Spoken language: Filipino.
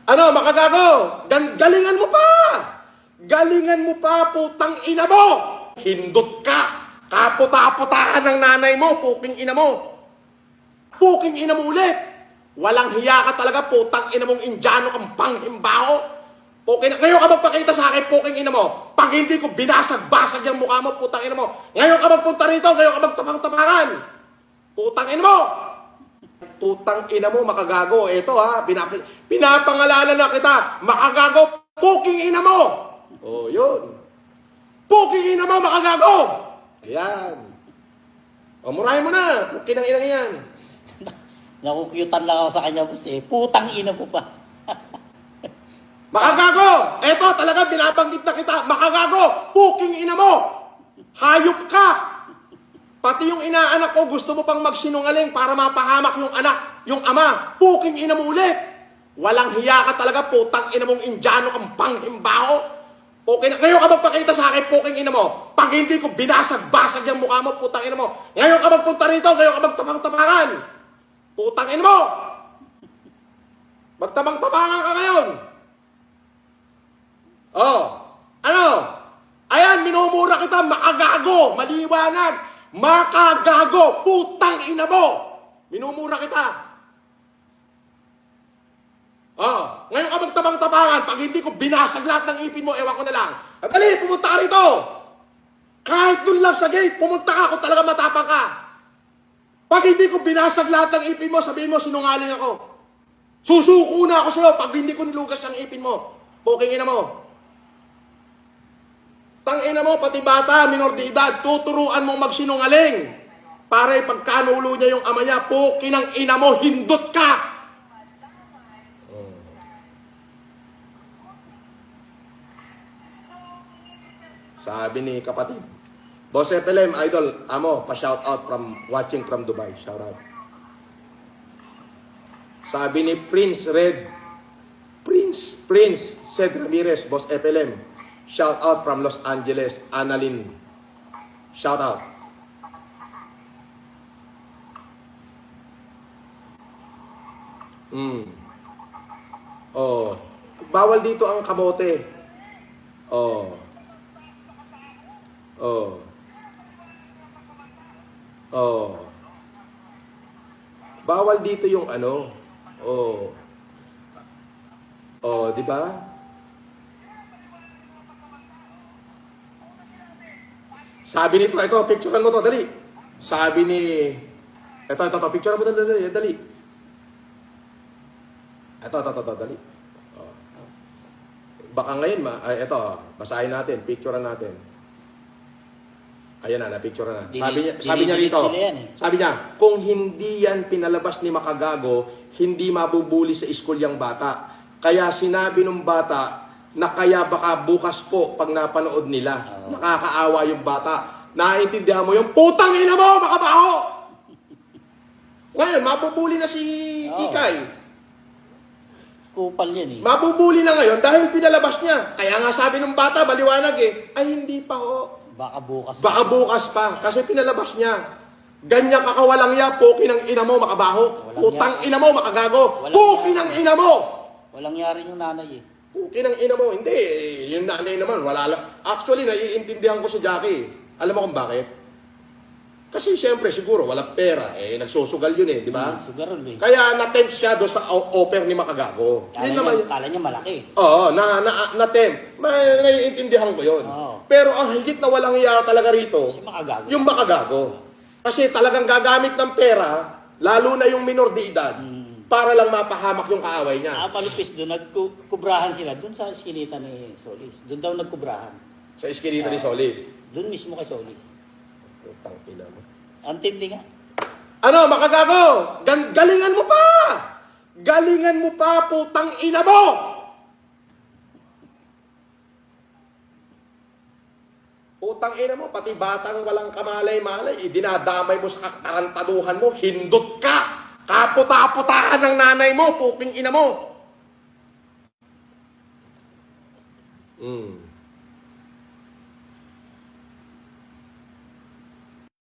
Ano, makagago? Galingan mo pa! Galingan mo pa, putang ina mo! Hindot ka! Kaputa-putahan ng nanay mo, puking ina mo! Puking ina mo ulit! Walang hiya ka talaga, putang ina mong Indiano kang panghimbaho! Ngayon ka magpakita sa akin, puking ina mo! Pag hindi ko binasag-basag yung mukha mo, putang ina mo! Ngayon ka magpunta rito, ngayon ka magtapang-tapangan! Putang ina mo! Putang ina mo, makagago. Ito ha, pinapangalanan na kita. Makagago, puking ina mo. Oh, yun. Puking ina mo, makagago. Ayan. O, murahin mo na. Puking ang inang yan. Nakukyutan lang ako sa kanya, boss eh. Putang ina po pa. Makagago. Ito, talaga binabanggit na kita. Makagago, puking ina mo. Hayop ka. Pati yung inaanak ko, gusto mo pang magsinungaling para mapahamak yung anak, yung ama. Puking ina mo ulit. Walang hiya ka talaga, putang ina mong Indiano kang panghimbaho. Ngayon ka magpakita sa akin, puking ina mo. Pag hindi ko binasag-basag yung mukha mo, putang ina mo. Ngayon ka magpunta rito, ngayon ka magtapang-tapangan. Putang ina mo. Magtabang-tapangan ka ngayon. Oh, ano? Ayan, minumura kita, makagago, maliwanag. Makagago, putang ina mo! Minumura kita. Oh, ngayon ka magtabang-tabangan, pag hindi ko binasag lahat ng ipin mo, ewan ko na lang. Dali, pumunta ka rito! Kahit dun lang sa gate, pumunta ka kung talaga matapang ka. Pag hindi ko binasag lahat ng ipin mo, sabihin mo, sinungaling ako. Susuko na ako sa'yo pag hindi ko nilugas ang ipin mo. Puking ina mo. Tangina mo, pati bata, minor de edad, tuturuan mong magsinungaling. Para ipagkanulo niya yung ama niya, puki ng ina mo, hindot ka! Sabi ni kapatid, Boss FLM, idol, amo, pa-shout out from watching from Dubai. Shout out. Sabi ni Prince Red, Prince Sed Ramirez, Boss FLM. Shout out from Los Angeles, Annalyn. Shout out. Oh, bawal dito ang kamote. Oh. Oh. Oh. Bawal dito yung ano. Oh. Oh, di ba? Sabi nito, ito, picturean mo to, dali. Sabi ni, ito, picturean mo to, dali. Ito, dali. Oh. Baka ngayon, ito, basahin natin, picturean natin. Ayan na, picturean na. Sabi niya rito, sabi niya, kung hindi yan pinalabas ni Makagago, hindi mabubuli sa school yung bata. Kaya sinabi ng bata, na kaya baka bukas po pag napanood nila, nakakaawa yung bata. Naiintindihan mo yung putang ina mo, makabaho! Ngayon, mabubuli na si Kikay. Kupal yan eh. Mabubuli na ngayon dahil pinalabas niya. Kaya nga sabi ng bata, maliwanag eh, ay hindi pa ho. Baka bukas. Baka bukas pa, kasi pinalabas niya. Ganyan kakawalang ya, puki ng ina mo, makabaho. Putang ina mo, makagago. Puki ng ina mo! Walang yari yung nanay eh. Puki ng ina mo. Hindi, yung nanay naman, wala lang. Actually, naiintindihan ko si Jackie. Alam mo kung bakit? Kasi siyempre, siguro, walang pera. Eh, nagsusugal yun eh, di ba? Sugarol eh. Kaya na-tempt siya doon sa offer ni Makagago. Kala niya malaki. Oo, na-tempt. Naiintindihan ko yun. Oo. Pero ang higit na walang iya talaga rito, Kasi Makagago. yung Makagago. Kasi talagang gagamit ng pera, lalo na yung minor de edad, para lang mapahamak yung kaaway niya. Malupis doon, nagkubrahan sila doon sa iskinita ni Solis. Doon daw nagkubrahan. Sa iskinita ni Solis. Doon mismo kay Solis. Putang ina mo. Ang tindi nga. Ano, Makagago? Galingan mo pa! Galingan mo pa, putang ina mo! Putang ina mo, pati batang walang kamalay-malay, dinadamay mo sa katarantaduhan mo, hindot ka! Kaputa-putahan ng nanay mo, puking ina mo!